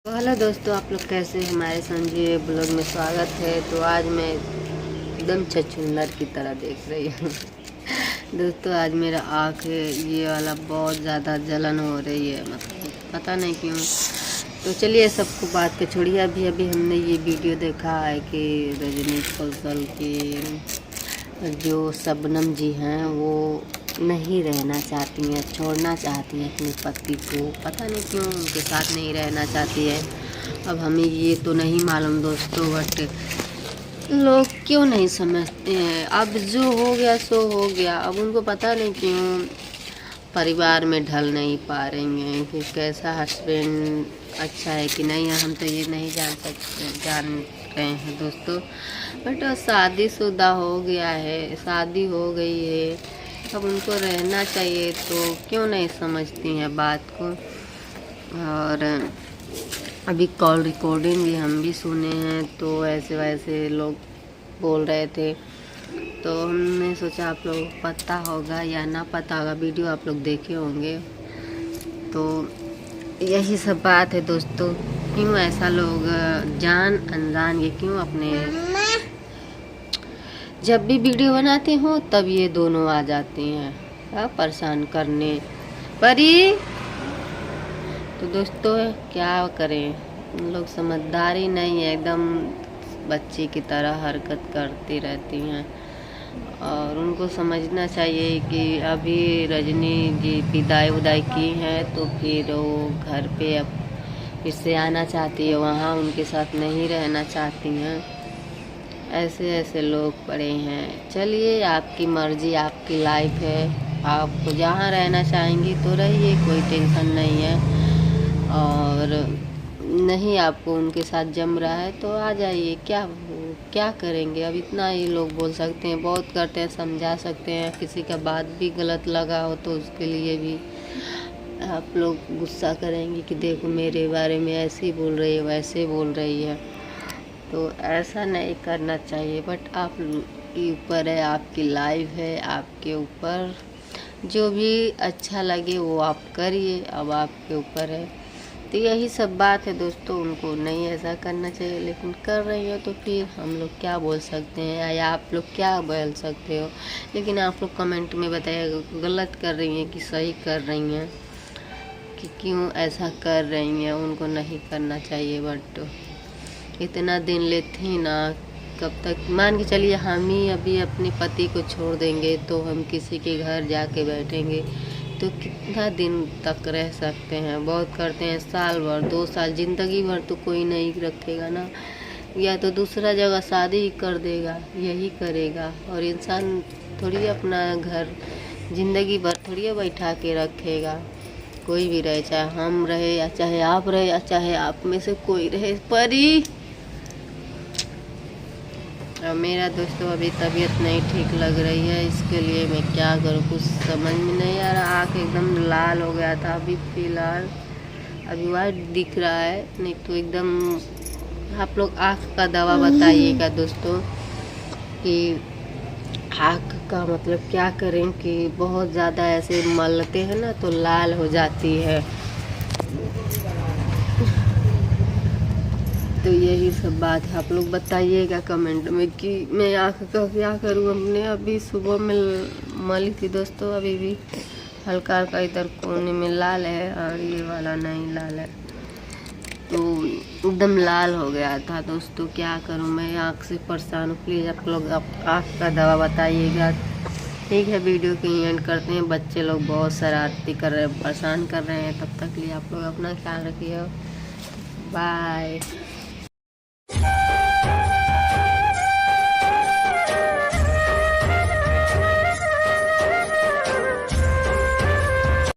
तो हेलो दोस्तों, आप लोग कैसे हैं? हमारे संजीव ब्लॉग में स्वागत है। तो आज मैं एकदम छछूंदर की तरह देख रही हूँ। दोस्तों आज मेरा आँख ये वाला बहुत ज़्यादा जलन हो रही है, मतलब पता नहीं क्यों। तो चलिए सबको बात के छोड़िए। अभी अभी हमने ये वीडियो देखा है कि रजनी कौशल की जो शबनम जी हैं वो नहीं रहना चाहती हैं, छोड़ना चाहती हैं अपने पति को। पता नहीं क्यों उनके साथ नहीं रहना चाहती है। अब हमें ये तो नहीं मालूम दोस्तों, बट लोग क्यों नहीं समझते हैं। अब जो हो गया सो हो गया। अब उनको पता नहीं क्यों परिवार में ढल नहीं पा रही हैं कि कैसा हस्बैंड अच्छा है कि नहीं है। हम तो ये नहीं जान रहे हैं दोस्तों। बट शादीशुदा हो गया है, शादी हो गई है, अब उनको रहना चाहिए। तो क्यों नहीं समझती हैं बात को। और अभी कॉल रिकॉर्डिंग भी हम भी सुने हैं, तो ऐसे वैसे लोग बोल रहे थे। तो हमने सोचा आप लोग पता होगा या ना पता होगा, वीडियो आप लोग देखे होंगे। तो यही सब बात है दोस्तों। क्यों ऐसा लोग जान अनजान ये क्यों अपने जब भी वीडियो बनाते हो तब ये दोनों आ जाती हैं परेशान करने परी। तो दोस्तों क्या करें, उन लोग समझदारी नहीं है, एकदम बच्चे की तरह हरकत करती रहती हैं। और उनको समझना चाहिए कि अभी रजनी जी विदाई उदाई की है, तो फिर वो घर पे अब फिर से आना चाहती है, वहाँ उनके साथ नहीं रहना चाहती हैं। ऐसे ऐसे लोग पड़े हैं। चलिए आपकी मर्जी, आपकी लाइफ है, आप जहाँ रहना चाहेंगी तो रहिए, कोई टेंशन नहीं है। और नहीं आपको उनके साथ जम रहा है तो आ जाइए। क्या करेंगे, अब इतना ही लोग बोल सकते हैं, बहुत करते हैं, समझा सकते हैं। किसी का बात भी गलत लगा हो तो उसके लिए भी आप लोग गुस्सा करेंगे कि देखो मेरे बारे में ऐसे ही बोल रही है, वैसे बोल रही है। तो ऐसा नहीं करना चाहिए। बट आप के ऊपर है, आपकी लाइफ है, आपके ऊपर जो भी अच्छा लगे वो आप करिए, अब आपके ऊपर है। तो यही सब बात है दोस्तों। उनको नहीं ऐसा करना चाहिए, लेकिन कर रही हो तो फिर हम लोग क्या बोल सकते हैं या आप लोग क्या बोल सकते हो। लेकिन आप लोग कमेंट में बताइएगा गलत कर रही हैं कि सही कर रही हैं, कि क्यों ऐसा कर रही हैं। उनको नहीं करना चाहिए। बट इतना दिन लेते ना, कब तक मान के चलिए हम ही अभी अपने पति को छोड़ देंगे तो हम किसी के घर जाके बैठेंगे तो कितना दिन तक रह सकते हैं। बहुत करते हैं साल भर, 2 साल, ज़िंदगी भर तो कोई नहीं रखेगा ना। या तो दूसरा जगह शादी ही कर देगा, यही करेगा। और इंसान थोड़ी अपना घर ज़िंदगी भर थोड़ी बैठा के रखेगा। कोई भी रहे, चाहे हम रहे या चाहे आप रहे या चाहे आप में से कोई रहे। परी मेरा दोस्तों अभी तबीयत नहीं ठीक लग रही है, इसके लिए मैं क्या करूँ कुछ समझ में नहीं आ रहा। आँख एकदम लाल हो गया था, अभी फ़िलहाल अभी वाइट दिख रहा है, नहीं तो एकदम। आप लोग आँख का दवा बताइएगा दोस्तों कि आँख का मतलब क्या करें कि बहुत ज़्यादा ऐसे मलते हैं ना तो लाल हो जाती है। तो यही सब बात है। आप लोग बताइएगा कमेंट में कि मैं आँख का क्या करूँ। हमने अभी सुबह में मली थी दोस्तों, अभी भी हल्का हल्का इधर कोने में लाल है और ये वाला नहीं लाल है, तो एकदम लाल हो गया था दोस्तों। क्या करूँ, मैं आँख से परेशान हूँ। प्लीज़ आप लोग आँख का दवा बताइएगा। ठीक है, वीडियो की एंड करते हैं। बच्चे लोग बहुत शरारती कर रहे हैं, परेशान कर रहे हैं। तब तक लिए आप लोग अपना ख्याल रखिए। बाय।